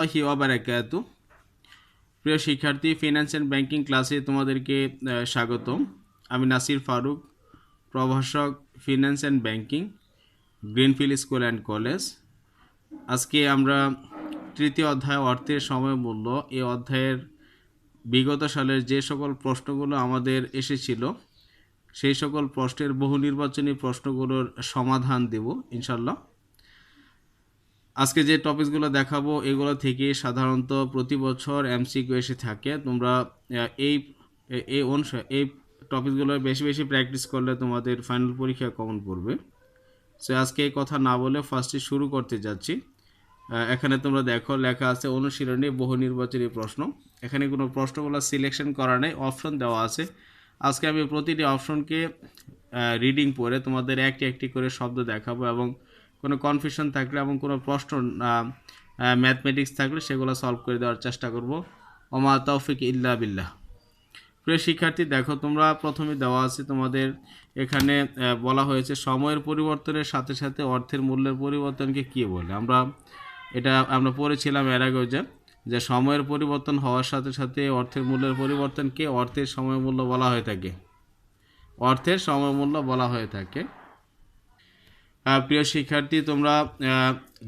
আল্লাহি ওয়া বারাকাতু। প্রিয় শিক্ষার্থী, ফিনান্স অ্যান্ড ব্যাংকিং ক্লাসে তোমাদেরকে স্বাগতম। আমি নাসির ফারুক, প্রভাষক, finance and banking, greenfield school and college. আজকে আমরা তৃতীয় অধ্যায় অর্থের সময় মূল্য, এই অধ্যায়ের বিগত সালের যে সকল প্রশ্নগুলো আমাদের এসেছিল সেই সকল প্রশ্নের বহু নির্বাচনী প্রশ্নগুলোর সমাধান দেব ইনশাল্লাহ। আজকে যে টপিকসগুলো দেখাবো এগুলো থেকে সাধারণত প্রতি বছর এমসিকিউ এসে থাকে। তোমরা এই এই এই টপিকসগুলো বেশি বেশি প্র্যাকটিস করলে তোমাদের ফাইনাল পরীক্ষা কমন পড়বে। সো আজকে এই কথা না বলে ফার্স্টে শুরু করতে যাচ্ছি। এখানে তোমরা দেখো লেখা আছে অনুশীলনী বহু নির্বাচনী প্রশ্ন। এখানে কোনো প্রশ্নগুলো সিলেকশন করা নেই, অপশন দেওয়া আছে। আজকে আমি প্রতিটি অপশনকে রিডিং পড়ে তোমাদের একটি একটি করে শব্দ দেখাবো এবং কোনো কনফিউশন থাকলে এবং কোনো প্রশ্ন ম্যাথমেটিক্স থাকলে সেগুলো সলভ করে দেওয়ার চেষ্টা করব। ওমা তৌফিক ইল্লা বিল্লাহ। প্রিয় শিক্ষার্থী, দেখো তোমরা প্রথমে দেওয়া আছে তোমাদের এখানে বলা হয়েছে সময়ের পরিবর্তনের সাথে সাথে অর্থের মূল্যের পরিবর্তনকে কী বলে। আমরা পড়েছিলাম এর আগেও যে সময়ের পরিবর্তন হওয়ার সাথে সাথে অর্থের মূল্যের পরিবর্তনকে অর্থের সময় মূল্য বলা হয়ে থাকে। অর্থের সময় মূল্য বলা হয়ে থাকে। প্রিয় শিক্ষার্থী, তোমরা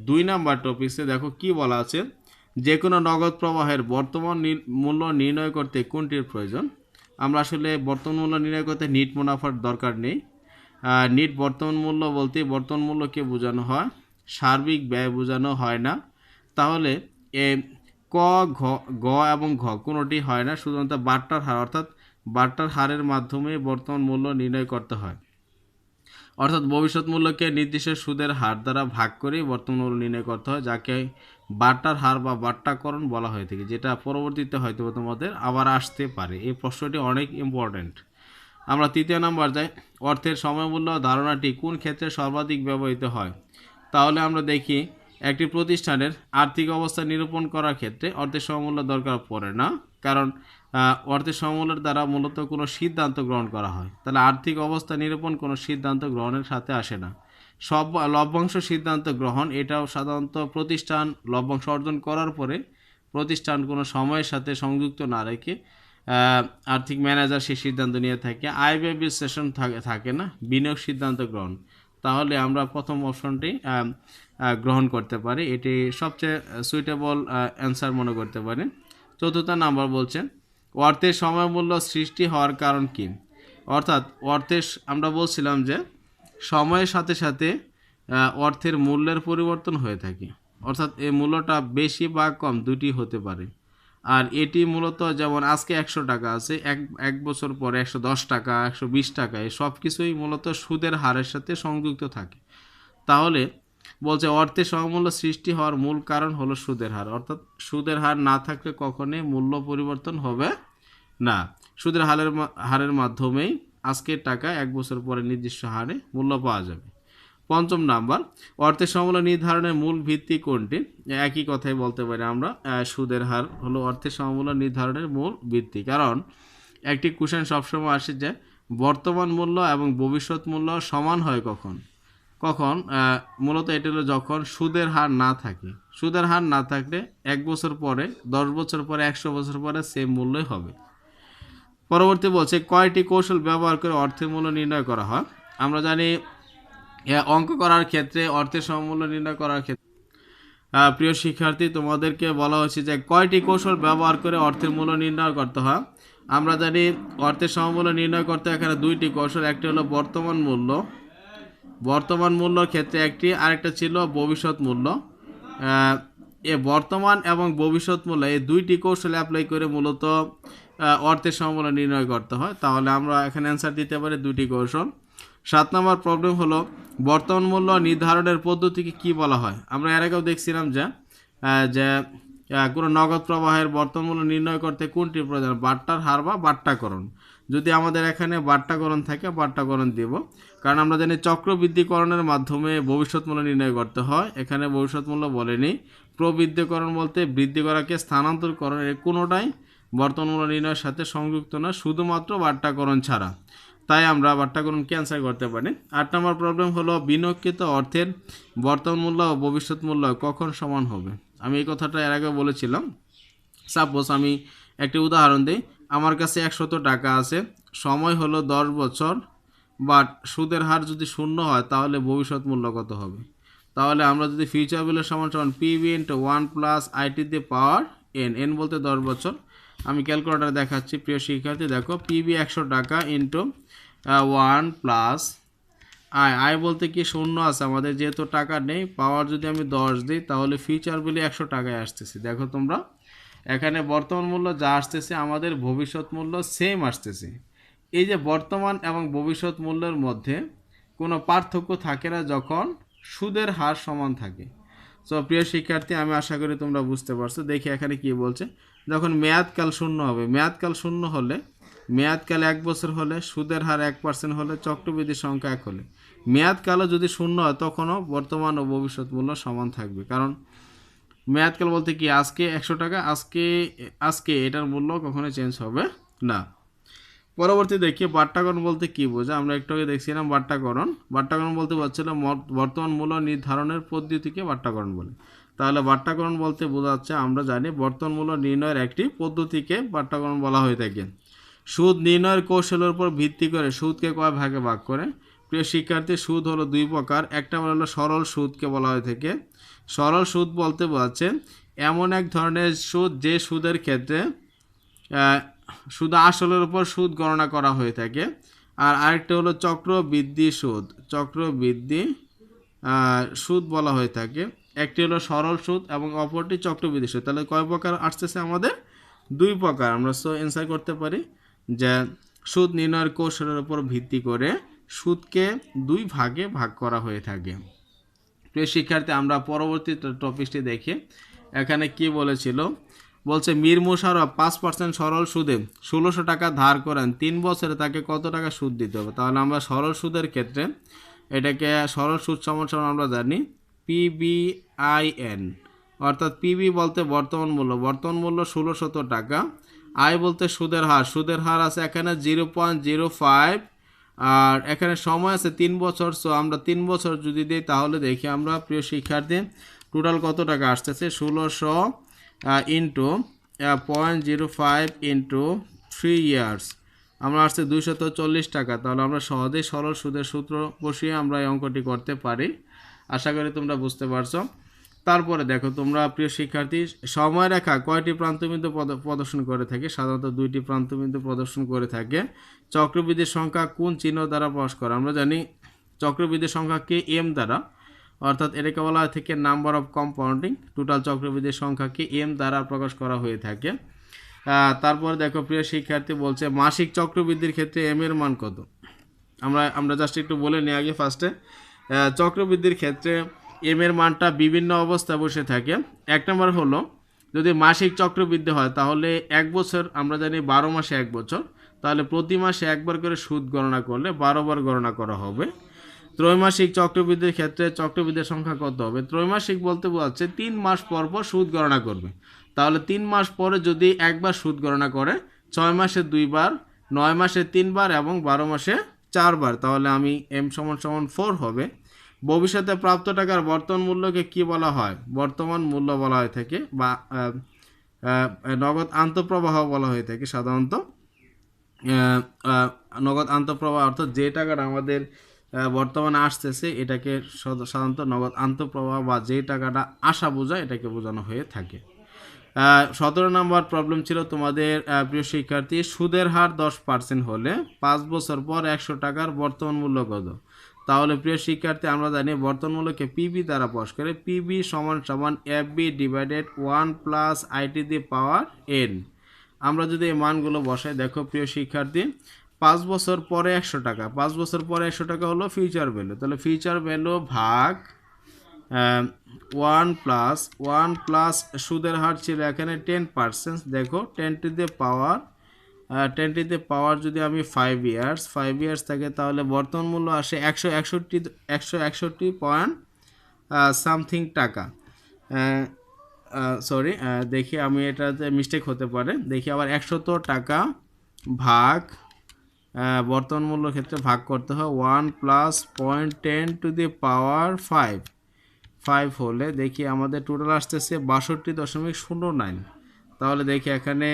2 নাম্বার টপিকসে দেখো কি বলা আছে, যে কোনো নগদ প্রবাহের বর্তমান মূল্য নির্ণয় করতে কোনটির প্রয়োজন। আমরা আসলে বর্তমান মূল্য নির্ণয় করতে নিট মুনাফার দরকার নেই। নিট বর্তমান মূল্য বলতে বর্তমান মূল্যকে বোঝানো হয়, সার্বিক ব্যয় বোঝানো হয় না। তাহলে ক, গ এবং ঘ কোনোটি হয় না, শুধুমাত্র বাট্টার হার অর্থাৎ বাট্টার হারের মাধ্যমে বর্তমান মূল্য নির্ণয় করতে হয়। অর্থাৎ ভবিষ্যৎ মূল্যকে নির্দিষ্ট সুদের হার দ্বারা ভাগ করে বর্তমান মূল্য নির্ণয় করতে হয়, যাকে বাট্টার হার বা বাট্টাকরণ বলা হয়ে থাকে, যেটা পরবর্তীতে হয়তো তোমাদের আবার আসতে পারে। এই প্রশ্নটি অনেক ইম্পর্ট্যান্ট। আমরা 3 নাম্বার যাই, অর্থের সময়মূল্য ধারণাটি কোন ক্ষেত্রে সর্বাধিক ব্যবহৃত হয়। তাহলে আমরা দেখি একটি প্রতিষ্ঠানের আর্থিক অবস্থা নিরূপণ করার ক্ষেত্রে অর্থের সময়মূল্য দরকার পড়ে না, কারণ অর্থের সমমূল্যের দ্বারা মূলত কোনো সিদ্ধান্ত গ্রহণ করা হয়। তাহলে আর্থিক অবস্থা নিরূপণ কোনো সিদ্ধান্ত গ্রহণের সাথে আসে না। সব লভ্যাংশ সিদ্ধান্ত গ্রহণ, এটাও সাধারণত প্রতিষ্ঠান লভ্যাংশ অর্জন করার পরে প্রতিষ্ঠান কোনো সময়ের সাথে সংযুক্ত না রেখে আর্থিক ম্যানেজার সেই সিদ্ধান্ত নিয়ে থাকে। আয় ব্যয় বিশ্লেষণ থাকে না, বিনিয়োগ সিদ্ধান্ত গ্রহণ। তাহলে আমরা প্রথম অপশনটি গ্রহণ করতে পারি, এটি সবচেয়ে সুইটেবল অ্যান্সার মনে করতে পারি। 4 নাম্বার বলছে অর্থের সময়মূল্য সৃষ্টি হওয়ার কারণ কি। অর্থাৎ আমরা বলছিলাম যে সময়ের সাথে সাথে অর্থের মূল্যের পরিবর্তন হয়ে থাকে, অর্থাৎ এই মূল্যটা বেশি বা কম দুটি হতে পারে। আর এটি মূলত যেমন আজকে 100 টাকা আছে, এক বছর পরে 110 টাকা, 120 টাকা, এই সব কিছুই মূলত সুদের হারের সাথে সংযুক্ত থাকে। তাহলে বলছে অর্থের সমমূল্য সৃষ্টি হওয়ার মূল কারণ হলো সুদের হার, অর্থাৎ সুদের হার না থাকলে কখনোই মূল্য পরিবর্তন হবে না। সুদের হারের মাধ্যমেই আজকের টাকা 1 বছর পরে নির্দিষ্ট হারে মূল্য পাওয়া যাবে। 5 নাম্বার, অর্থের সমমূল্য নির্ধারণের মূল ভিত্তি কোনটি। একই কথাই বলতে পারি আমরা, সুদের হার হলো অর্থের সমমূল্য নির্ধারণের মূল ভিত্তি। কারণ একটি কোশ্চেন সবসময় আসে যে বর্তমান মূল্য এবং ভবিষ্যৎ মূল্য সমান হয় কখন। মূলত এটা হলো যখন সুদের হার না থাকে। সুদের হার না থাকলে 1 বছর পরে, 10 বছর পরে, 100 বছর পরে সেম মূল্যই হবে। পরবর্তী বলছে কয়টি কৌশল ব্যবহার করে অর্থের মূল্য নির্ণয় করা হয়। আমরা জানি অঙ্ক করার ক্ষেত্রে অর্থের সমমূল্য নির্ণয় করার ক্ষেত্রে প্রিয় শিক্ষার্থী, তোমাদেরকে বলা হয়েছে যে কয়টি কৌশল ব্যবহার করে অর্থের মূল্য নির্ণয় করতে হয়। আমরা জানি অর্থের সমমূল্য নির্ণয় করতে এখানে 2টি কৌশল, একটি হলো বর্তমান মূল্যর ক্ষেত্রে একটি, আরেকটা ছিল ভবিষ্যৎ মূল্য। এ বর্তমান এবং ভবিষ্যৎ মূল্য এই 2টি কৌশল অ্যাপ্লাই করে মূলত অর্থের সমমূল্য নির্ণয় করতে হয়। তাহলে আমরা এখানে অ্যান্সার দিতে পারি 2টি কৌশল। 7 নম্বর প্রবলেম হলো বর্তমান মূল্য নির্ধারণের পদ্ধতিকে কি বলা হয়। আমরা এর আগেও দেখছিলাম যে কোনো নগদ প্রবাহের বর্তমান মূল্য নির্ণয় করতে কোনটি প্রয়োজন, বাট্টার হার বা বাট্টাকরণ। যদি আমাদের এখানে বাট্টাকরণ থাকে বাট্টাকরণ দেব, কারণ আমরা জানি চক্রবৃদ্ধিকরণের মাধ্যমে ভবিষ্যৎ মূল্য নির্ণয় করতে হয়। এখানে ভবিষ্যৎ মূল্য বলেনি। প্রবৃদ্ধিকরণ বলতে বৃদ্ধি করাকে স্থানান্তরকরণ, এর কোনোটাই বর্তমান মূল্য নির্ণয়ের সাথে সংযুক্ত না, শুধুমাত্র বাট্টাকরণ ছাড়া। তাই আমরা বাট্টাকরণ ক্যান্সেল করতে পারি। 8 নম্বর প্রবলেম হলো বিনিয়োগকৃত অর্থের বর্তমান মূল্য ও ভবিষ্যৎ মূল্য কখন সমান হবে। আমি এই কথাটা এর আগে বলেছিলাম। সাপোজ আমি একটি উদাহরণ দিই, আমার কাছে 100 টাকা আছে, সময় হলো 10 বছর, বাট সুদের হার যদি শূন্য হয় তাহলে ভবিষ্যৎ মূল্য কত হবে? তাহলে আমরা যদি ফিউচার ভ্যালু সমান সমান PV into 1 plus IT the power N, N বলতে 10 বছর, আমি ক্যালকুলেটার দেখাচ্ছি প্রিয় শিক্ষার্থী, দেখো পিভি 100 টাকা ইন্টু 1 প্লাস আয় বলতে কি শূন্য আছে আমাদের, যেহেতু টাকা নেই, পাওয়ার যদি আমি 10 দিই তাহলে ফিউচার ভ্যালু 100 টাকায় আসতেছে। দেখো তোমরা এখানে বর্তমান মূল্য যা আসতেছে আমাদের ভবিষ্যৎ মূল্য সেম আসতেছে। এই যে বর্তমান এবং ভবিষ্যৎ মূল্যের মধ্যে কোনো পার্থক্য থাকে না যখন সুদের হার সমান থাকে। সো প্রিয় শিক্ষার্থী, আমি আশা করি তোমরা বুঝতে পারছো। দেখি এখানে কি বলছে, যখন মেয়াদকাল শূন্য হবে, মেয়াদকাল শূন্য হলে, মেয়াদকাল 1 বছর হলে, সুদের হার 1% হলে, চক্রবৃদ্ধি সংখ্যা 1 হলে, মেয়াদকালও যদি শূন্য হয় তখনও বর্তমান ও ভবিষ্যৎ মূল্য সমান থাকবে। কারণ মেয়াদকাল বলতে কি আজকে 100 টাকা, আজকে এটার মূল্য কখনো চেঞ্জ হবে না। পরবর্তী দেখি বাট্টাকরণ বলতে কি বোঝা। আমরা একটু আগে দেখছিলাম বাট্টাকরণ। বাট্টাকরণ বলতে পারছিল বর্তমান মূল্য নির্ধারণের পদ্ধতিকে বাট্টাকরণ বলে। তাহলে বাট্টাকরণ বলতে বোঝাচ্ছে, আমরা জানি বর্তমান মূল্য নির্ণয়ের একটি পদ্ধতিকে বাট্টাকরণ বলা হয়ে থাকে। সুদ নির্ণয়ের কৌশলের উপর ভিত্তি করে সুদকে কয় ভাগে ভাগ করে? প্রিয় শিক্ষার্থী, সুদ হলো 2 প্রকার। একটা হলো সরল সুদকে বলা হয়ে থাকে। সরল সুদ বলতে বোঝাচ্ছে এমন এক ধরনের সুদ যে সুদের ক্ষেত্রে শুধু আসলের উপর সুদ গণনা করা হয়ে থাকে। আর আরেকটা হলো চক্রবৃদ্ধি সুদ, চক্রবৃদ্ধি সুদ বলা হয়ে থাকে। একটি হলো সরল সুদ এবং অপরটি চক্রবৃদ্ধি সুদ। তাহলে কয় প্রকার আসতেছে আমাদের? 2 প্রকার। আমরা সো অ্যান্সার করতে পারি যে সুদ নির্ণয়ের কৌশলের উপর ভিত্তি করে সুদকে 2 ভাগে ভাগ করা হয়ে থাকে। প্রিয় শিক্ষার্থী, আমরা পরবর্তী টপিকটি দেখি। এখানে কি বলেছিল, বলছে মীর মোশাররফ 5% সরল সুদে 1600 টাকা ধার করেন, 3 বছরে তাকে কত টাকা সুদ দিতে হবে? তাহলে আমরা সরল সুদের ক্ষেত্রে এটাকে সরল সুদ সমান সমান আমরা জানি পিবিআইএন, অর্থাৎ পিবি বলতে বর্তমান মূল্য, বর্তমান মূল্য 1600 টাকা, আই বলতে সুদের হার, সুদের হার আছে এখানে 0.05, আর এখানে সময় আছে 3 বছর। সো আমরা 3 বছর যদি দিই তাহলে দেখি আমরা প্রিয় শিক্ষার্থী টোটাল কত টাকা আসতেছে, 1600 ইন্টু 0.05 ইন্টু 3 ইয়ার্স, আমরা আসছে 240 টাকা। তাহলে আমরা সহজেই সরল সুদের সূত্র বসিয়ে আমরা এই অঙ্কটি করতে পারি। আশা করি তোমরা বুঝতে পারছো। তারপরে দেখো তোমরা প্রিয় শিক্ষার্থী, সময়রেখা কয়টি প্রান্তবিন্দু প্রদর্শন করে থাকে? সাধারণত 2টি প্রান্তবিন্দু প্রদর্শন করে থাকে। চক্রবৃদ্ধির সংখ্যা কোন চিহ্ন দ্বারা প্রকাশ করে? আমরা জানি চক্রবৃদ্ধির সংখ্যাকে এম দ্বারা, অর্থাৎ এটাকে বলা হয় থেকে নাম্বার অফ কম্পাউন্ডিং। টোটাল চক্রবৃদ্ধির সংখ্যাকে এম দ্বারা প্রকাশ করা হয়ে থাকে। তারপরে দেখো প্রিয় শিক্ষার্থী বলছে মাসিক চক্রবৃদ্ধির ক্ষেত্রে এম এর মান কত? আমরা জাস্ট একটু বলে নিই আগে ফার্স্টে। চক্রবৃদ্ধির ক্ষেত্রে এম এর মানটা বিভিন্ন অবস্থায় বসে থাকে। 1 নম্বর হলো যদি মাসিক চক্রবৃদ্ধি হয় তাহলে 1 বছর, আমরা জানি 12 মাসে 1 বছর, তাহলে প্রতি মাসে 1 বার করে সুদ গণনা করলে 12 বার গণনা করা হবে। ত্রৈমাসিক চক্রবৃদ্ধির ক্ষেত্রে চক্রবৃদ্ধির সংখ্যা কত হবে? ত্রৈমাসিক বলতে বোঝাচ্ছে 3 মাস পর পর সুদ গণনা করবে। তাহলে 3 মাস পরে যদি একবার সুদ গণনা করে, 6 মাসে 2 বার, 9 মাসে 3 বার এবং 12 মাসে 4 বার, তাহলে আমি এম সমান সমান 4 হবে। ভবিষ্যতে প্রাপ্ত টাকার বর্তমান মূল্যকে কি বলা হয়? বর্তমান মূল্য বলা হয়ে থাকে, বা নগদ আন্তঃপ্রবাহ বলা হয়ে থাকে সাধারণত। নগদ আন্তঃপ্রবাহ অর্থাৎ যে টাকাটা আমাদের বর্তমানে আসতেছে এটাকে সাধারণত নগদ আন্তঃপ্রবাহ বা যে টাকাটা আসা বোঝায় এটাকে বোঝানো হয়ে থাকে। 17 নম্বর প্রবলেম ছিল তোমাদের প্রিয় শিক্ষার্থী, সুদের হার 10% হলে 5 বছর পর 100 টাকার বর্তমান মূল্য কত? তাহলে প্রিয় শিক্ষার্থী, আমরা জানি বর্তমান মূল্যকে পিবি দ্বারা প্রকাশ করে। পিবি সমান সমান FB divided 1 plus IT the power N. আমরা যদি এই মানগুলো বসাই, দেখো প্রিয় শিক্ষার্থী, 5 বছর পরে 100 টাকা, 5 বছর পরে 100 টাকা হলো ফিউচার ভ্যালু। তাহলে ফিউচার ভ্যালু ভাগ 1 প্লাস সুদের হার ছিল এখানে 10%। দেখো 10 টু দি পাওয়ার যদি আমি 5 ইয়ার্স থাকে তাহলে বর্তমান মূল্য আসে 161 পয়েন্ট সামথিং টাকা। সরি, দেখি আমি এটাতে মিস্টেক হতে পারে। দেখি আবার 100 টাকা ভাগ বর্তমান মূল্যের ক্ষেত্রে ভাগ করতে হয় 1 প্লাস 0.10 টু দি পাওয়ার 5। 5 হলে দেখি আমাদের টোটাল আসতেছে 62.09। তাহলে দেখি এখানে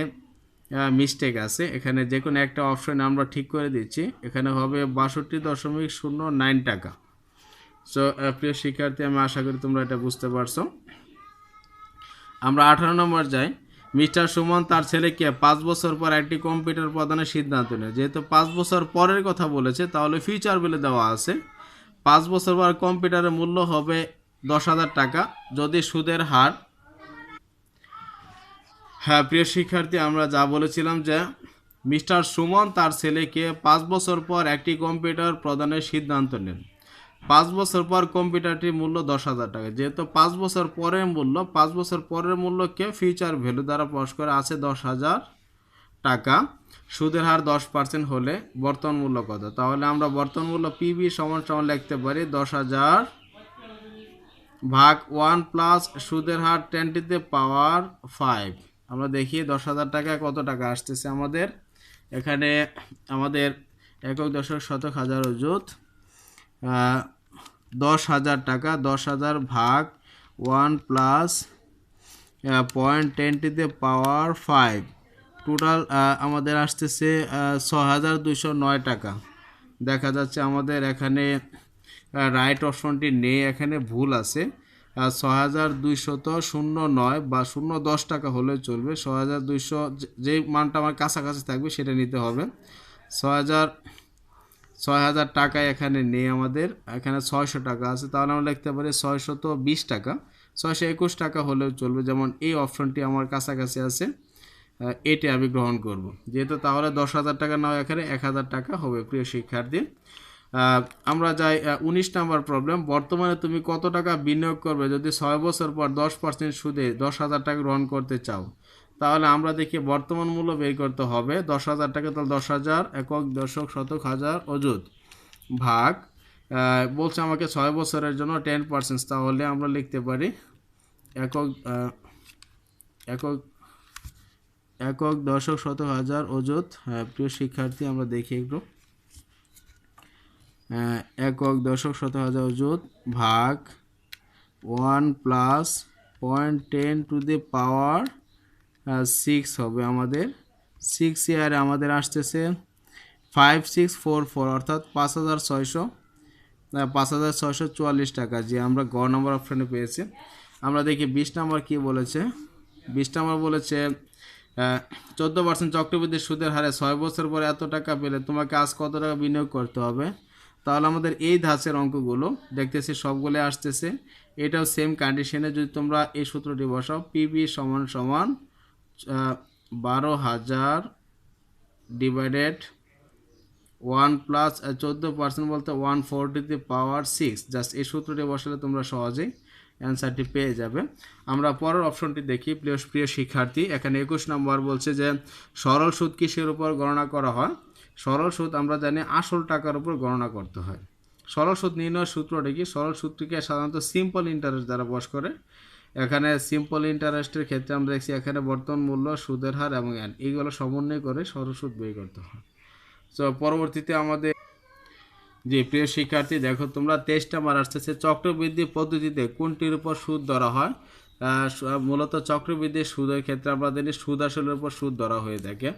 মিস্টেক আছে, এখানে যে কোনো একটা অপশন আমরা ঠিক করে দিচ্ছি, এখানে হবে 62.09 টাকা। সো প্রিয় শিক্ষার্থী, আমি আশা করি তোমরা এটা বুঝতে পারছো। আমরা 18 নম্বর যাই। মিস্টার সুমন তার ছেলেকে 5 বছর পর একটি কম্পিউটার প্রদানের সিদ্ধান্ত নেয়। যেহেতু 5 বছর পরের কথা বলেছে, তাহলে ফিউচার বলে দেওয়া আছে। 5 বছর পর কম্পিউটারের মূল্য হবে 10,000 টাকা যদি সুদের হার, হ্যাঁ প্রিয় শিক্ষার্থী, আমরা যা বলেছিলাম যে মিস্টার সুমন তার ছেলেকে 5 বছর পর একটি কম্পিউটার প্রদানের সিদ্ধান্ত নেন। 5 বছর পর কম্পিউটারটির মূল্য 10,000 টাকা। যেহেতু 5 বছর পরের মূল্য, 5 বছর পরের মূল্যকে ফিউচার ভ্যালু দ্বারা প্রকাশ করে আছে 10,000 টাকা। সুদের হার 10% হলে বর্তমান মূল্য কত? তাহলে আমরা বর্তমান মূল্য পিবি সমান সমান লিখতে পারি 10,000 ভাগ 1 প্লাস সুদের হার 10⁵। আমরা দেখি 10,000 টাকায় কত টাকা আসতেছে আমাদের। এখানে আমাদের একক দশক শতক হাজার অযুত 10,000 টাকা, 10,000 ভাগ 1 প্লাস 0.10⁵। টোটাল আমাদের আসতেছে 6,209 টাকা। দেখা যাচ্ছে আমাদের এখানে রাইট অপশনটি নেই, এখানে ভুল আছে। 6,209 বা 0.10 টাকা হলে চলবে। 6,200 যে মানটা আমার কাছাকাছি থাকবে সেটা নিতে হবে। 6,000 টাকা এখানে নেই আমাদের, এখানে 600 টাকা আছে। তাহলে আমরা লিখতে পারি 620 টাকা। 621 টাকা হলেও চলবে, যেমন এই অপশনটি আমার কাছাকাছি আছে, এটি আমি গ্রহণ করব। যেহেতু তাহলে 10,000 টাকা নাও এখানে 1,000 টাকা হবে। প্রিয় শিক্ষার্থী, আমরা যাই 19 নম্বর প্রবলেম। বর্তমানে তুমি কত টাকা বিনিয়োগ করবে যদি 6 বছর পর 10% সুদে 10,000 টাকা গ্রহণ করতে চাও? তাহলে আমরা দেখি বর্তমান মূল্য বের করতে হবে 10,000 টাকা। তাহলে 10,000 একক দশক শতক হাজার অযুত ভাগ বলছে আমাকে 6 বছরের জন্য 10%। তাহলে আমরা লিখতে পারি একক একক একক দশক শতক হাজার অযুত। প্রিয় শিক্ষার্থী, আমরা দেখি একটু, একক দশক শতক হাজার অযুত ভাগ 1 প্লাস 0.10⁶ হবে আমাদের। 6 ইয়ারে আমাদের আসতেছে 5644, অর্থাৎ 5,644 টাকা, যে আমরা গ নম্বর অপশানে পেয়েছি। আমরা দেখি 20 নম্বর কি বলেছে। 20 নম্বর বলেছে 14% চক্রবৃদ্ধি সুদের হারে 6 বছর পরে এত টাকা পেলে তোমাকে আজ কত টাকা বিনিয়োগ করতে হবে? তাহলে আমাদের এই ধাঁচের অঙ্কগুলো দেখতেছি সবগুলো আসতেছে। এটাও সেম কন্ডিশনে যদি তোমরা এই সূত্রটি বসাও, পিবি সমান সমান 12,000 ডিভাইডেড 1 প্লাস 14% বলতে 140⁶। জাস্ট এই সূত্রটি বসালে তোমরা সহজেই অ্যান্সারটি পেয়ে যাবে। আমরা পরের অপশনটি দেখি। প্রিয় শিক্ষার্থী, এখানে 21 নম্বর বলছে যে সরল সুদ কিসের উপর গণনা করা হয়? সরল সুদ আমরা জানি আসল টাকার উপর গণনা করতে হয়। সরল সুদ নির্ণয়ের সূত্রটি কি? সরল সূত্রটিকে সাধারণত সিম্পল ইন্টারেস্ট দ্বারা প্রকাশ করে। এখানে সিম্পল ইন্টারেস্টের ক্ষেত্রে আমরা দেখছি এখানে বর্তমান মূল্য, সুদের হার এবং এইগুলো সমন্বয় করে সরল সুদ বের করতে হয়। তো পরবর্তীতে আমাদের যে প্রিয় শিক্ষার্থী, দেখো তোমরা 23 নম্বর আসতেছে চক্রবৃদ্ধি পদ্ধতিতে কোনটির উপর সুদ ধরা হয়? মূলত চক্রবৃদ্ধি সুদের ক্ষেত্রে আমরা জানি সুদ আসলের উপর সুদ ধরা হয়ে থাকে।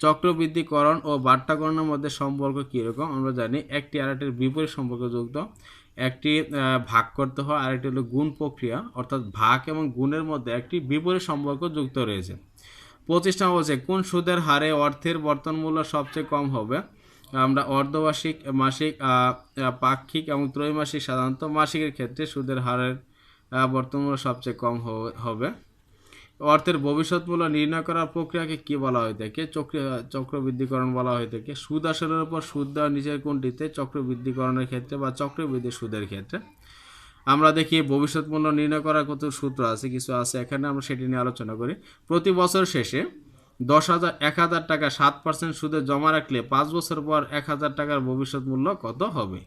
চক্রবৃদ্ধিকরণ ও বাট্টাকরণের মধ্যে সম্পর্ক কীরকম? আমরা জানি একটি আরেকটির বিপরীত সম্পর্কযুক্ত। একটি ভাগ করতে হয়, আরেকটি হলো গুণ প্রক্রিয়া, অর্থাৎ ভাগ এবং গুণের মধ্যে একটি বিপরীত সম্পর্ক যুক্ত রয়েছে। 25 নম্বর বলছে কোন সুদের হারে অর্থের বর্তমান মূল্য সবচেয়ে কম হবে? আমরা অর্ধবার্ষিক, মাসিক, পাক্ষিক এবং ত্রৈমাসিক, সাধারণত মাসিকের ক্ষেত্রে সুদের হারের বর্তমান মূল্য সবচেয়ে কম হবে। অর্থের ভবিষ্যৎ মূল্য নির্ণয় করার প্রক্রিয়াকে কি বলা হয়ে থাকে? চক্রবৃদ্ধিকরণ বলা হয়ে থাকে। সুদ আসলের উপর সুদ দেওয়া নিচের কোনটিতে? চক্রবৃদ্ধিকরণের ক্ষেত্রে বা চক্রবৃদ্ধি সুদের ক্ষেত্রে। আমরা দেখি ভবিষ্যৎ মূল্য নির্ণয় করার কত সূত্র আছে, কিছু আছে এখানে, আমরা সেটি নিয়ে আলোচনা করি। প্রতি বছর শেষে 1,000 টাকা 7% সুদে জমা রাখলে 5 বছর পর 1,000 টাকার ভবিষ্যৎ মূল্য কত হবে?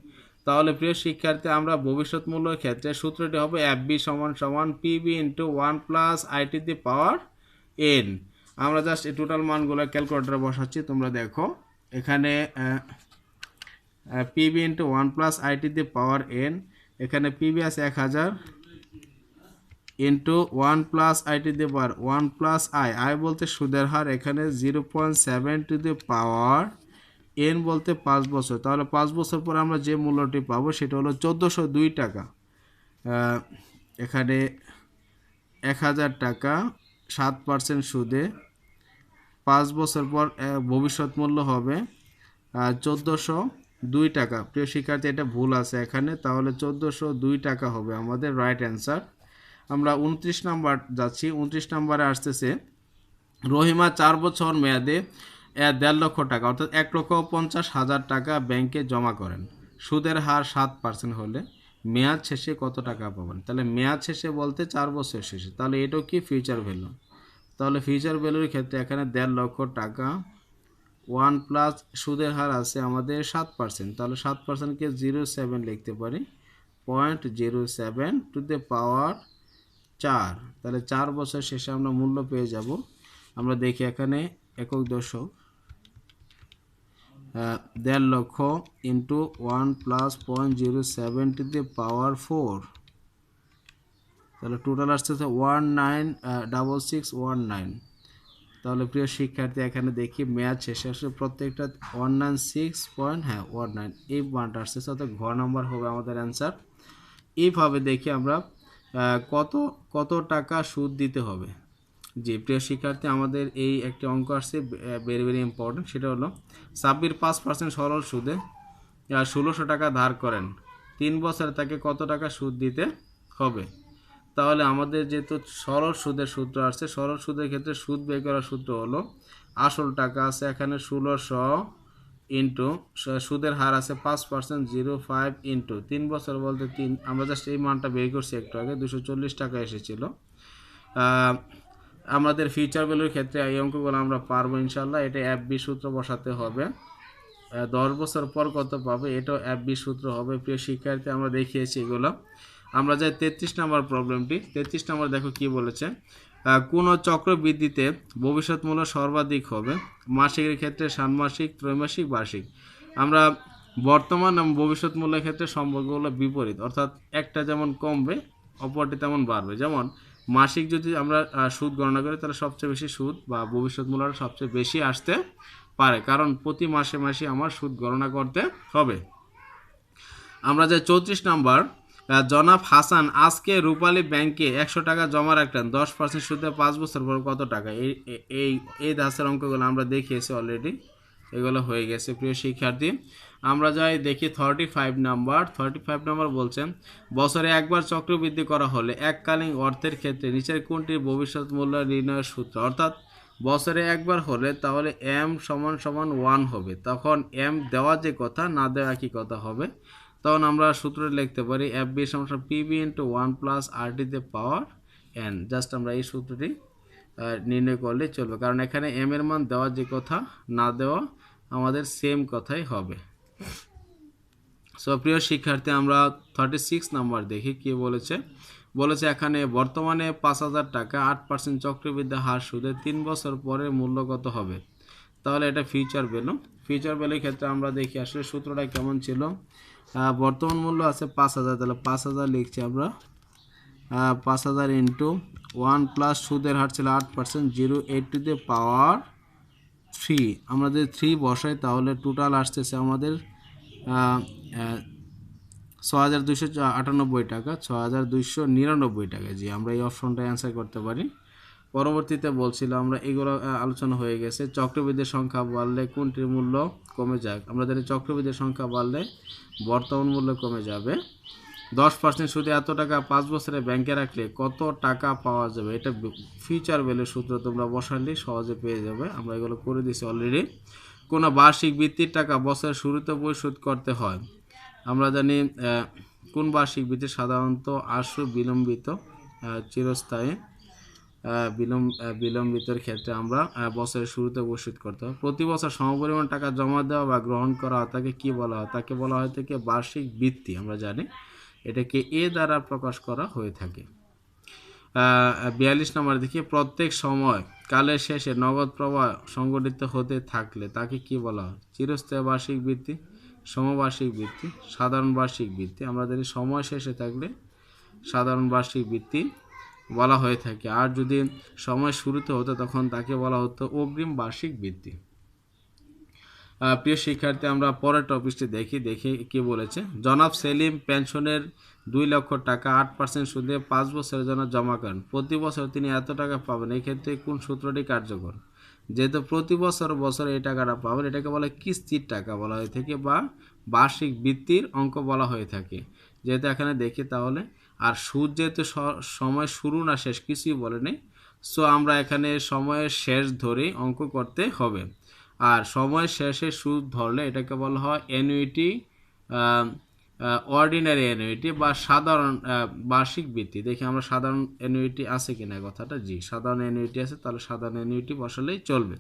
তাহলে প্রিয় শিক্ষার্থী, আমরা ভবিষ্যৎ মূল্যের ক্ষেত্রে সূত্রটি হবে এফবি সমান সমান পিবি ইন্টু 1 প্লাস IT⁴ আমরা জাস্ট এই টোটাল মানগুলো ক্যালকুলেটরে বসাচ্ছি, তোমরা দেখো এখানে পিবি ইন্টু 1 প্লাস IT⁴ এখানে পিবি আছে 1,000, into 1 + i to the power 1 + i বলতে সুদের হার, এখানে 0.7 টু দি পাওয়ার n বলতে 5 বছর। তাহলে 5 বছর পর আমরা যে মূল্যটি পাবো সেটা হলো 1402 টাকা। এখানে 1000 টাকা 7% সুদে 5 বছর পর ভবিষ্যৎ মূল্য হবে 1402 টাকা। প্রিয় শিক্ষার্থী, এটা ভুল আছে এখানে, তাহলে 1402 টাকা হবে আমাদের রাইট অ্যান্সার। আমরা 29 নাম্বার যাচ্ছি। 29 নাম্বারে আসতেছে রহিমা 4 বছর মেয়াদে 1.5 লক্ষ টাকা অর্থাৎ 1,50,000 টাকা ব্যাংকে জমা করেন। সুদের হার 7% হলে মেয়াদ শেষে কত টাকা পাবেন? তাহলে মেয়াদ শেষে বলতে 4 বছর শেষে, তাহলে এটাও কি ফিউচার ভ্যালু। তাহলে ফিউচার ভ্যালুর ক্ষেত্রে এখানে 1.5 লক্ষ টাকা 1 প্লাস সুদের হার আছে আমাদের 7%, তাহলে 7%কে 0.7 লিখতে পারি, 0.07 টু দ্য পাওয়ার 4। তাহলে 4 বছর শেষে আমরা মূল্য পেয়ে যাব। আমরা দেখি এখানে একক দশক 1.5 লক্ষ into 1 plus 0.07 to the power 4, তাহলে টোটাল আসতেছে 196619। তাহলে প্রিয় শিক্ষার্থী, এখানে দেখি মেয়াদ শেষে আসলে প্রত্যেকটা 196.19 এই মানটা আসছে, অর্থাৎ ঘ নাম্বার হবে আমাদের অ্যান্সার। এইভাবে দেখি আমরা কত কত টাকা সুদ দিতে হবে। জি প্রিয় শিক্ষার্থী, আমাদের এই একটি অঙ্ক আসছে ভেরি ভেরি ইম্পর্টেন্ট, সেটা হলো সাব্বির 5% সরল সুদে 1600 টাকা ধার করেন, 3 বছরে তাকে কত টাকা সুদ দিতে হবে? তাহলে আমাদের যেহেতু সরল সুদের সূত্র আসছে, সরল সুদের ক্ষেত্রে সুদ বের করার সূত্র হলো আসল টাকা আছে এখানে 1600 ইন্টু সুদের হার আছে 5%, 0.5 ইন্টু 3 বছর বলতে 3, আমরা জাস্ট এই মানটা বের করছি একটু আগে, 240 টাকা এসেছিল। আমাদের ফিউচার ভ্যালুর ক্ষেত্রে এই অঙ্কগুলো আমরা পারবো ইনশাল্লাহ। এটা FB সূত্র বসাতে হবে, 10 বছর পর কত পাবে এটাও FB সূত্র হবে। প্রিয় শিক্ষার্থী, আমরা দেখিয়েছি এগুলো। আমরা যাই 33 নম্বর প্রবলেমটি। 33 নম্বর দেখো কি বলেছে, কোন চক্রবৃদ্ধিতে ভবিষ্যৎ মূল্য সর্বাধিক হবে? মাসিকের ক্ষেত্রে ষান্মাসিক, ত্রৈমাসিক, বার্ষিক। আমরা বর্তমান এবং ভবিষ্যৎ মূল্যের ক্ষেত্রে সম্পর্কগুলো বিপরীত, অর্থাৎ একটা যেমন কমবে অপরটি তেমন বাড়বে। যেমন মাসিক যদি আমরা সুদ গণনা করি তাহলে সবচেয়ে বেশি সুদ বা ভবিষ্যৎ মূল্যটা সবচেয়ে বেশি আসতে পারে, কারণ প্রতি মাসে মাসে আমার সুদ গণনা করতে হবে। আমরা যে 34 নাম্বার, জনাব হাসান আজকে রূপালী ব্যাংকে 100 টাকা জমা রাখলেন, 10% সুদে 5 বছর পর কত টাকা? এই দাসের অঙ্কগুলো আমরা দেখিয়েছি অলরেডি, এগুলো হয়ে গেছে। প্রিয় শিক্ষার্থী, আমরা যাই দেখি 35 নাম্বার। 35 নাম্বার বলছেন বছরে একবার চক্রবৃদ্ধি করা হলে এককালীন অর্থের ক্ষেত্রে নিচের কোনটির ভবিষ্যৎ মূল্য নির্ণয়ের সূত্র? অর্থাৎ বছরে একবার হলে তাহলে m = 1 হবে, তখন m দেওয়া যে কথা না দেওয়া কি কথা হবে? তখন আমরা সূত্রে লিখতে পারি FB = PB × 1 + RT the power n। Just আমরা এই সূত্রটি নির্ণয় করলে চলবে, কারণ এখানে m এর মান দেওয়া যে কথা না দেওয়া আমাদের সেম কথাই হবে। সো প্রিয় শিক্ষার্থী, আমরা 36 নাম্বার দেখি কি বলেছে। বলেছে এখানে বর্তমানে 5000 টাকা 8% চক্রবৃদ্ধি হার সুদে 3 বছর পরে মূল্য কত হবে? তাহলে এটা ফিউচার ভ্যালু। ফিউচার ভ্যালুর ক্ষেত্রে আমরা দেখি আসলে সূত্রটা কেমন ছিল। বর্তমান মূল্য আছে 5000, তাহলে 5000 লিখছি আমরা, 5000 ইন্টু 1 প্লাস সুদের হার ছিল 8%, 0.8 টু দি পাওয়ার 3। আমরা যদি 3 বসাই তাহলে টোটাল আসতেছে আমাদের 6298 টাকা, 6299 টাকা। জি, আমরা এই অপশনটা অ্যান্সার করতে পারি। পরবর্তীতে বলছিল আমরা এগুলো আলোচনা হয়ে গেছে, চক্রবৃদ্ধির সংখ্যা বাড়লে কোনটির মূল্য কমে যায়? আমরা জানি চক্রবৃদ্ধির সংখ্যা বাড়লে বর্তমান মূল্য কমে যাবে। 10% সুদে এত টাকা 5 বছরে ব্যাংকে রাখলে কত টাকা পাওয়া যাবে? এটা ফিউচার ভ্যালুর সূত্র, তোমরা বসালে সহজে পেয়ে যাবে। আমরা এগুলো করে দিছি অলরেডি। কোনো বার্ষিক বৃত্তির টাকা বছরের শুরুতে পরিশোধ করতে হয়। আমরা জানি কোন বার্ষিক বৃত্তি সাধারণত আশু বিলম্বিত চিরস্থায়ী বিলম্বিতের ক্ষেত্রে আমরা বছরের শুরুতে পরিশোধ করতে হয়। প্রতি বছর সমপরিমাণ টাকা জমা দেওয়া বা গ্রহণ করা হয় তাকে কি বলা হয়? তাকে বলা হয় থেকে বার্ষিক বৃত্তি। আমরা জানি এটাকে এ দ্বারা প্রকাশ করা হয়ে থাকে। 42 নম্বর দেখি, প্রত্যেক সময় কালের শেষে নগদ প্রবাহ সংগঠিত হতে থাকলে তাকে কি বলা হয়? চিরস্থায়ী বার্ষিক বৃত্তি, সমবার্ষিক বৃত্তি, সাধারণ বার্ষিক বৃত্তি। আমরা জানি সময় শেষে থাকলে সাধারণ বার্ষিক বৃত্তি, বলা হয়ে থাকে। আর যদি সময় শুরুতে হতো তখন তাকে বলা হতো অগ্রিম বার্ষিক বৃত্তি। প্রিয় শিক্ষার্থী, আমরা পরের টপিকটি দেখি কি বলেছে। জনাব সেলিম পেনশনের 2 লক্ষ টাকা 8% সুদে 5 বছরের জন্য জমা করেন। প্রতি বছর তিনি এত টাকা পাবেন। এই ক্ষেত্রে কোন সূত্রটি কার্যকর? যেহেতু প্রতি বছর এই টাকাটা পাবেন, এটাকে বলে কিস্তির টাকা বলা হয়ে থাকে বা বার্ষিক বৃত্তির অঙ্ক বলা হয়ে থাকে। যেহেতু এখানে দেখি তাহলে, আর সুদ যেহেতু সময় শুরু না শেষ কিছুই বলে নেই, সো আমরা এখানে সময়ের শেষ ধরেই অঙ্ক করতে হবে। আর সময় শেষে সুদ ধরলে এটাকে বলা হয় অ্যানুইটি, অর্ডিনারি অ্যানুইটি বা সাধারণ বার্ষিক বৃত্তি। দেখি আমরা সাধারণ অ্যানুইটি আছে কিনা কথাটা। জি, সাধারণ অ্যানুইটি আছে, তাহলে সাধারণ অ্যানুইটি বসালেই চলবে।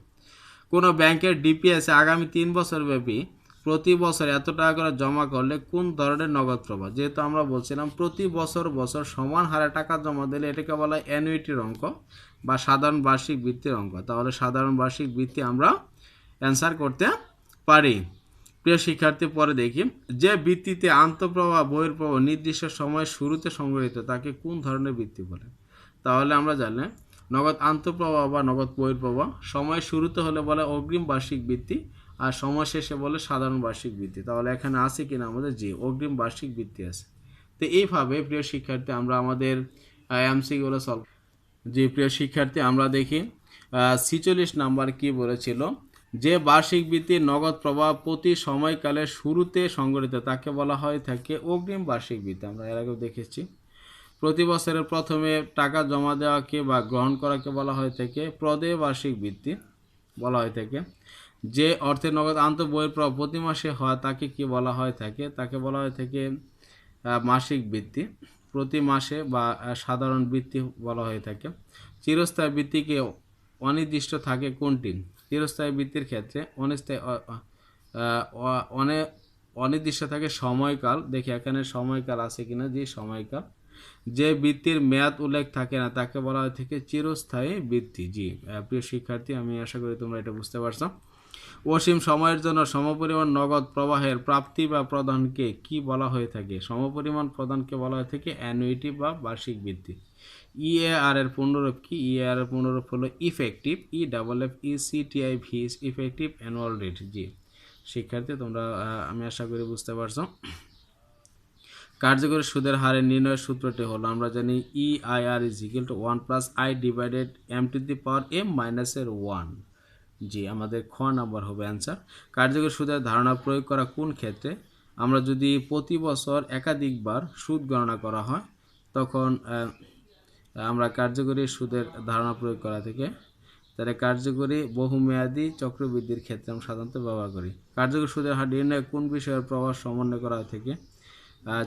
কোনো ব্যাংকের ডিপিএসে আগামী 3 বছর ব্যাপী প্রতি বছর এত টাকা করে জমা করলে কোন ধরনের নগদ প্রবাহ? যেহেতু আমরা বলছিলাম প্রতি বছর সমান হারে টাকা জমা দিলে এটাকে বলা হয় অ্যানুইটির অঙ্ক বা সাধারণ বার্ষিক বৃত্তির অঙ্ক। তাহলে সাধারণ বার্ষিক বৃত্তি আমরা অ্যান্সার করতে পারি। প্রিয় শিক্ষার্থী, পরে দেখি, যে বৃত্তিতে আন্তঃপ্রবাহ বহির্প্রবাহ নির্দিষ্ট সময়ের শুরুতে সংগঠিত তাকে কোন ধরনের বৃত্তি বলে? তাহলে আমরা জানলাম নগদ আন্তঃপ্রবাহ বা নগদ বহির্প্রবাহ সময়ের শুরুতে হলে বলে অগ্রিম বার্ষিক বৃত্তি, আর সময় শেষে বলে সাধারণ বার্ষিক বৃত্তি। তাহলে এখানে আছে কিনা আমাদের? জি, অগ্রিম বার্ষিক বৃত্তি আছে। তো এইভাবে প্রিয় শিক্ষার্থী আমরা আমাদের এমসিকিউগুলো সলভ। জি প্রিয় শিক্ষার্থী, আমরা দেখি 46 নাম্বার কি বলেছিল, যে বার্ষিক বৃত্তির নগদ প্রবাহ প্রতি সময়কালের শুরুতে সংগঠিত তাকে বলা হয় থাকে অগ্রিম বার্ষিক বৃত্তি। আমরা এর আগেও দেখেছি। প্রতি বছরের প্রথমে টাকা জমা দেওয়াকে বা গ্রহণ করাকে বলা হয় থাকে প্রদেয় বার্ষিক বৃত্তি বলা হয় থাকে। যে অর্থের নগদ বহির্প্রবাহ প্রতি মাসে হয় তাকে কি বলা হয় থাকে? তাকে বলা হয় থাকে মাসিক বৃত্তি প্রতি মাসে বা সাধারণ বৃত্তি বলা হয়ে থাকে। চিরস্থায়ী বৃত্তিকে অনির্দিষ্ট থাকে কোনটি? চিরস্থায়ী বৃত্তির ক্ষেত্রে অনির্দিষ্ট থাকে সময়কাল। দেখি এখানে সময়কাল আছে কিনা। যে সময়কাল। যে বৃত্তির মেয়াদ উল্লেখ থাকে না তাকে বলা হয় থেকে চিরস্থায়ী বৃত্তি। জি প্রিয় শিক্ষার্থী, আমি আশা করি তোমরা এটা বুঝতে পারছো। অসীম সময়ের জন্য সমপরিমাণ নগদ প্রবাহের প্রাপ্তি বা প্রদানকে কি বলা হয়ে থাকে? সমপরিমাণ প্রদানকে বলা হয়ে থাকে অ্যানুইটি বা বার্ষিক বৃত্তি। ইএআর এর পূর্ণরূপ কি? ইএআর এর পূর্ণরূপ হলো effective, IFFECTIV, effective annual rate. জি শিক্ষার্থী, তোমরা আমি আশা করি বুঝতে পারছো। কার্যকরী সুদের হারের নির্ণয়ের সূত্রটি হলো, আমরা জানি EIR = 1 + I / m-1। জি আমাদের খ নাম্বার হবে অ্যান্সার। কার্যকরী সুদের ধারণা প্রয়োগ করা কোন ক্ষেত্রে? আমরা যদি প্রতি বছর একাধিকবার সুদ গণনা করা হয় তখন আমরা কার্যকরী সুদের ধারণা প্রয়োগ করা থেকে, তাহলে কার্যকরী বহুমেয়াদী চক্রবৃদ্ধির ক্ষেত্রে আমরা সাধারণত ব্যবহার করি। কার্যকরী সুদের হার নির্ণয়ে কোন বিষয়ের প্রভাব সমন্বয় করা থেকে?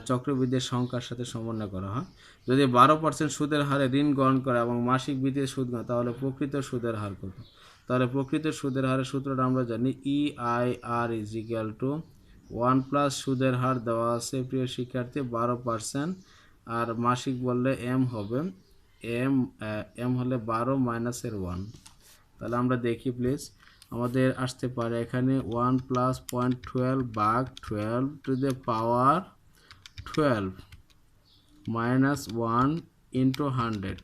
চক্রবৃদ্ধির সংখ্যার সাথে সমন্বয় করা হয়। যদি 12% সুদের হারে ঋণ গ্রহণ করে এবং মাসিক ভিত্তিতে সুদ নেয় তাহলে প্রকৃত সুদের হার কত? তাহলে প্রকৃত সুদের হারের সূত্রটা আমরা জানি EIR = 1 + সুদের হার দেওয়া আছে প্রিয় শিক্ষার্থী 12%, আর মাসিক বললে এম হবে, এম হলে 12 - 1। তাহলে আমরা দেখি প্লিজ, আমাদের আসতে পারে এখানে 1 + 0.12 ভাগ 12 টু দ্য পাওয়ার 12 - 1 × 100,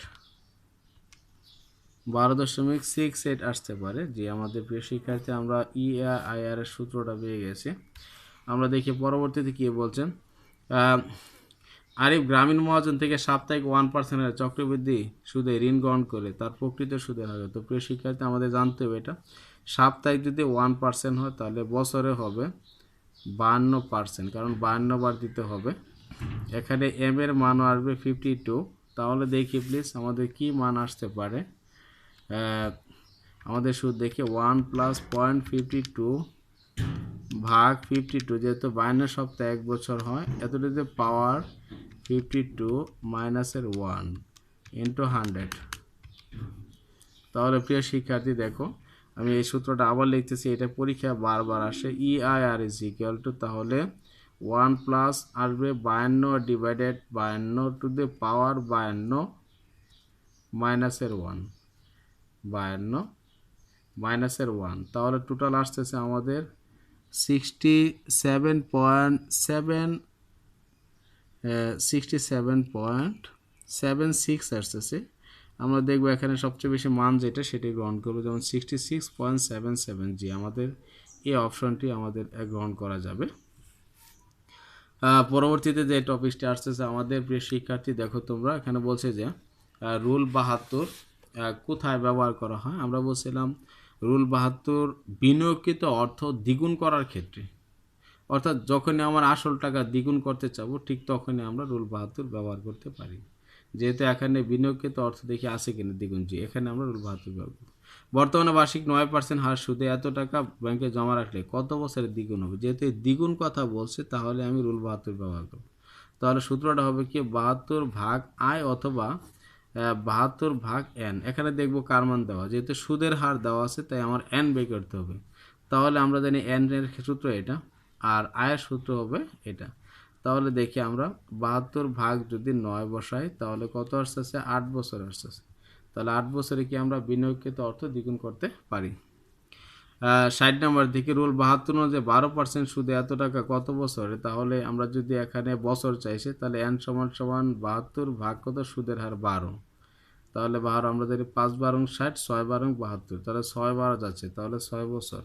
12.68 আসতে পারে। যে আমাদের প্রিয় শিক্ষার্থী, আমরা EIR এর সূত্রটা পেয়ে গেছি। আমরা দেখি পরবর্তীতে কি বলছেন। আরিফ গ্রামীণ মহাজন থেকে সাপ্তাহিক 1% চক্রবৃদ্ধি সুদে ঋণ গ্রহণ করে তার প্রকৃত সুদের হার। তো প্রিয় শিক্ষার্থী, আমাদের জানতে হবে এটা সাপ্তাহিক যদি 1% হয় তাহলে বছরে হবে 52%, কারণ 52 বার দিতে হবে। এখানে এম এর মানও আসবে 52। তাহলে দেখি প্লিজ আমাদের কি মান আসতে পারে। আমাদের সুদ দেখি 1 + 0.52 ভাগ 52, যেহেতু 52 সপ্তাহে 1 বছর হয়, এতটুকু পাওয়ার 52 - 1 × 100। তাহলে প্রিয় শিক্ষার্থী দেখো, আমি এই সূত্রটা আবার লিখতেছি, এটা পরীক্ষা বারবার আসে। EIR = তাহলে 1 প্লাস আসবে 52 / 52 টু দ্য পাওয়ার 52 - 1, 52 - 1। তাহলে টোটাল আসতেছে আমাদের 67.7 76 আসতেছে, আমরা দেখবো এখানে সবচেয়ে বেশি মান যেটা সেটি গ্রহণ করবো, যেমন 66.77 আমাদের এই অপশনটি আমাদের গ্রহণ করা যাবে। পরবর্তীতে যে টপিকটি আসতেছে আমাদের প্রিয় শিক্ষার্থী, দেখো তোমরা এখানে বলছে যে রুল 72 কোথায় ব্যবহার করা হয়। আমরা বলছিলাম রুল 72 বিনিয়োগকৃত অর্থ দ্বিগুণ করার ক্ষেত্রে, অর্থাৎ যখনই আমার আসল টাকা দ্বিগুণ করতে চাবো ঠিক তখনই আমরা রুল 72 ব্যবহার করতে পারি। যেহেতু এখানে বিনিয়োগকৃত অর্থ দেখি আছে কিনা দ্বিগুণ, জি, এখানে আমরা রুল 72 ব্যবহার করব। বর্তমানে বার্ষিক 9% হার সুদে এত টাকা ব্যাংকে জমা রাখলে কত বছরে দ্বিগুণ হবে। যেহেতু এই দ্বিগুণ কথা বলছে তাহলে আমি রুল 72 ব্যবহার করব। তাহলে সূত্রটা হবে কি 72 ভাগ আয় অথবা 72 ভাগ এন। এখানে দেখবো কার মান দেওয়া, যেহেতু সুদের হার দেওয়া আছে তাই আমার এন বের করতে হবে। তাহলে আমরা জানি এন এর সূত্র এটা, আর আয়ের সূত্র হবে এটা। তাহলে দেখি আমরা 72 ভাগ যদি 9 বসাই তাহলে কত আসতেছে, 8 বছর আসতেছে। তাহলে 8 বছরে কি আমরা বিনিয়োগকৃত অর্থ দ্বিগুণ করতে পারি। 60 নম্বর দিকে রুল 72 অনুযায়ী 12% সুদে এত টাকা কত বছরে। তাহলে আমরা যদি এখানে বছর চাইছে তাহলে এন সমান সমান 72 ভাগ কত, সুদের হার 12। তাহলে 12 আমরা যদি 5 12 60, 6 12 72, তাহলে 6 12 যাচ্ছে, তাহলে 6 বছর।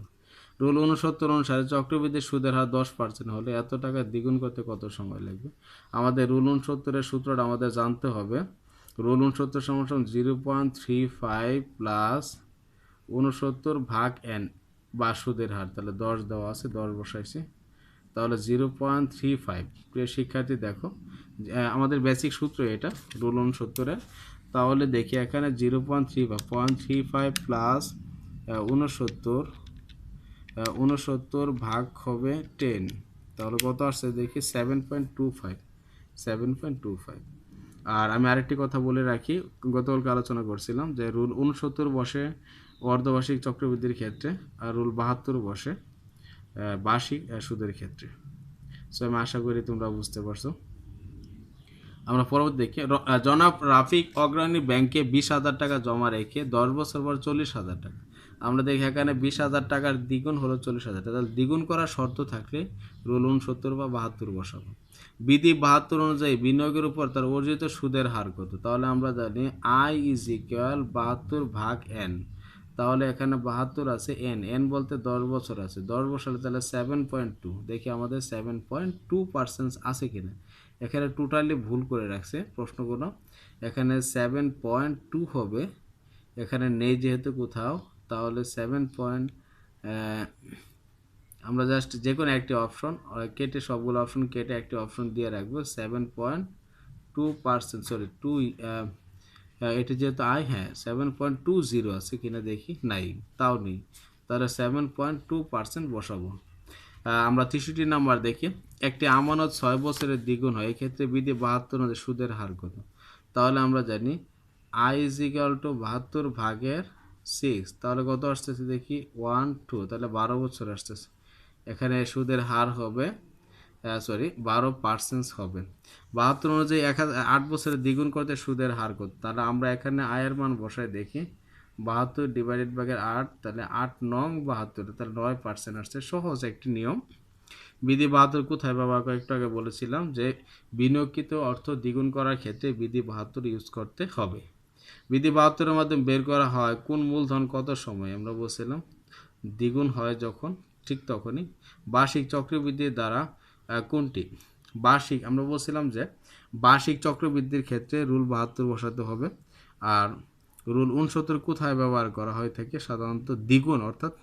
রুল 69 অনুসারে চক্রবৃদ্ধি সুদের হার 10% হলে এত টাকা দ্বিগুণ করতে কত সময় লাগবে। আমাদের রুল 69 এর সূত্রটা আমাদের জানতে হবে। রুল 69 সমান 0.35 প্লাস 69 ভাগ এন বা সুদের হার, তাহলে 10 দেওয়া আছে, 10 বসাইছি, তাহলে 0.35। প্রিয় শিক্ষার্থী দেখো আমাদের বেসিক সূত্র এটা রুল 69-এর। তাহলে দেখি এখানে 0.35 প্লাস 69 ভাগ হবে 10, তাহলে কত আসছে দেখি 7.25। আর আমি আরেকটি কথা বলে রাখি, গতকালকে আলোচনা করছিলাম যে রুল 69 বসে অর্ধবার্ষিক চক্রবৃদ্ধির ক্ষেত্রে, আর রুল 72 বসে বার্ষিক সুদের ক্ষেত্রে। সো আমি আশা করি তোমরা বুঝতে পারছো। আমরা পরবর্তী দেখি জনাব রাফিক অগ্রণী ব্যাংকে 20,000 টাকা জমা রেখে 10 বছর পর 40,000 টাকা। আমরা দেখি এখানে 20,000 টাকার দ্বিগুণ হলো 40,000 টাকা, তাহলে দ্বিগুণ করার শর্ত থাকলে রুল 69 বা 72 বসাবো। বিধি 72 অনুযায়ী বিনিয়োগের উপর তার অর্জিত সুদের হার কত। তাহলে আমরা জানি আই ইজ ইকুয়াল 72 ভাগ এন। তাহলে এখানে 72 আছে, এন বলতে 10 বছর আছে, 10 বছর তাহলে 7.2। দেখি আমাদের 7.2% আছে কিনা। এখানে টোটালি ভুল করে রাখছে প্রশ্নগুলো, এখানে 7.2 হবে, এখানে নেই যেহেতু কোথাও। তাহলে 7 পয়েন্ট, আমরা জাস্ট যে কোনো একটি অপশন কেটে, সবগুলো অপশন কেটে একটি অপশন দিয়ে রাখবো 7.2%, সরি 2, এটা যেহেতু আই, হ্যাঁ 7.20 আছে কিনা দেখি, নাই, তাও নেই, তাহলে 7.2% বসাবো। আমরা 63 নাম্বার দেখি, একটি আমানত 6 বছরের দ্বিগুণ হয়, এক্ষেত্রে বিধি 72 সুদের হার কত। তাহলে আমরা জানি আই ইজ ইকুয়াল টু 72 ভাগের 6, তাহলে কত আসতেছে দেখি 1 2, তাহলে 12 বছর আসতেছে। এখানে সুদের হার হবে 12% হবে। 72 অনুযায়ী 8 বছরের দ্বিগুণ করতে সুদের হার কত। তাহলে আমরা এখানে আয়ের মান বসাই দেখি 72 ডিভাইডেড ভাগের 8, তাহলে 8 নং 72, তাহলে 9% আসছে। সহজ একটি নিয়ম। বিধি 72 কোথায় ব্যবহার করে, একটু আগে বলেছিলাম যে বিনিয়োগকৃত অর্থ দ্বিগুণ করার ক্ষেত্রে বিধি 72 ইউজ করতে হবে। বিধি 72-এর মাধ্যমে বের করা হয় কোন মূলধন কত সময়। আমরা বলছিলাম দ্বিগুণ হয় যখন, ঠিক তখনই। বার্ষিক চক্রবৃদ্ধির দ্বারা কোনটি বার্ষিক, আমরা বলছিলাম যে বার্ষিক চক্রবৃদ্ধির ক্ষেত্রে রুল 72 বসাতে হবে। আর রুল 69 কোথায় ব্যবহার করা হয় থাকে, সাধারণত দ্বিগুণ অর্থাৎ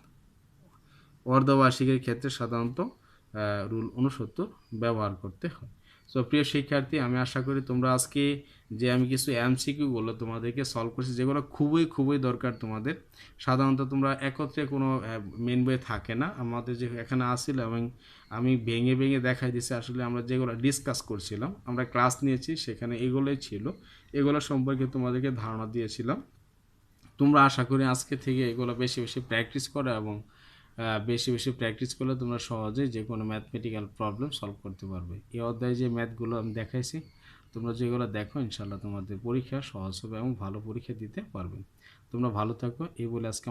অর্ধবার্ষিকের ক্ষেত্রে সাধারণত রুল 69 ব্যবহার করতে হয়। সো প্রিয় শিক্ষার্থী, আমি আশা করি তোমরা আজকে যে আমি কিছু এমসিকিউগুলো তোমাদেরকে সলভ করছি, যেগুলো খুবই দরকার তোমাদের। সাধারণত তোমরা একত্রে কোনো মেন বই থাকে না, আমাদের যে এখানে আসছিল এবং আমি ভেঙে দেখাই দিছি। আসলে আমরা যেগুলো ডিসকাস করছিলাম, আমরা ক্লাস নিয়েছি, সেখানে এগুলোই ছিল, এগুলো সম্পর্কে তোমাদেরকে ধারণা দিয়েছিলাম। তোমরা আশা করি আজকে থেকে এগুলো বেশি প্র্যাকটিস করো, এবং বেশি প্র্যাকটিস করলে তোমরা সহজেই যে কোনো ম্যাথমেটিক্যাল প্রবলেম সলভ করতে পারবে। এই অধ্যায়ে যে ম্যাথগুলো আমি দেখাইছি, তোমরা যেগুলো দেখো ইনশাল্লাহ তোমাদের পরীক্ষা সহজ হবে এবং ভালো পরীক্ষা দিতে পারবে। তোমরা ভালো থাকো, এই বলে আজকে